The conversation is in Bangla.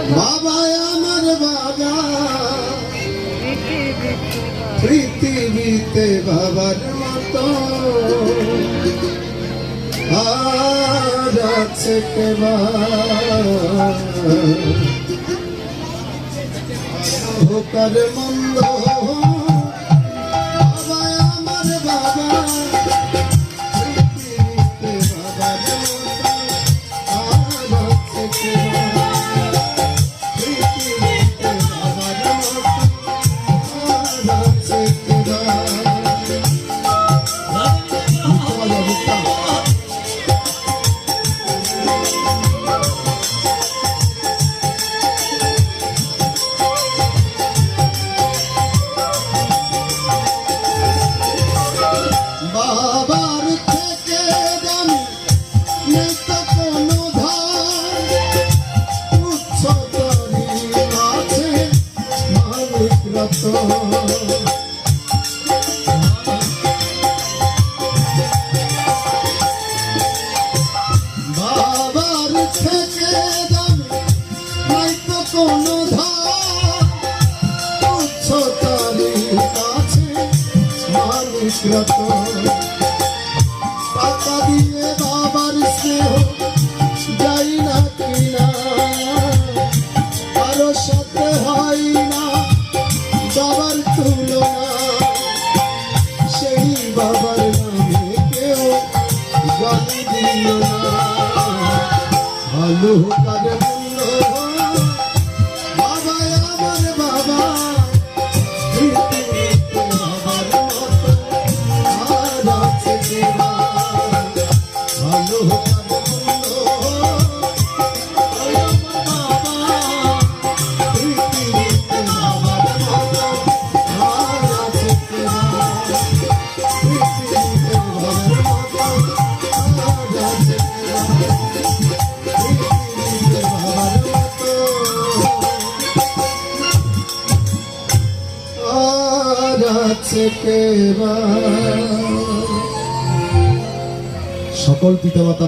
বাবা আমার বাবা পৃথিবীতে বাবার মতো আর আছে কে ভোকার মন্দ বাবা আমার বাবা পৃথিবীতে বাবার মতো আর আছে কে পৃথিবীতে বাবার মতো আর আছে কে বাবার থেকে দামি নেই তো কোনো ধার উচ্চতরি আছে মালিক রতন বাবার থেকে দামি নেই তো কোনো ধার উচ্চতরি আছে মালিক রতন টাকা দিয়ে বাবার স্নেহ যাই না কিনা কারো সাথে হয় না বাবার তুলনা সেই বাবার নামে কেউ গালি দিল না ভালো কার মূল্য বাবা আমার বাবা বাবার মতো আর আছে কে ভালো কার মূল্য বাবা পৃথিবীতে বাবার মতো আর আছে কে পৃথিবীতে বাবার মতো আর আছে কে পৃথিবীতে বাবার মতো আর আছে কে সকল পিতামাতা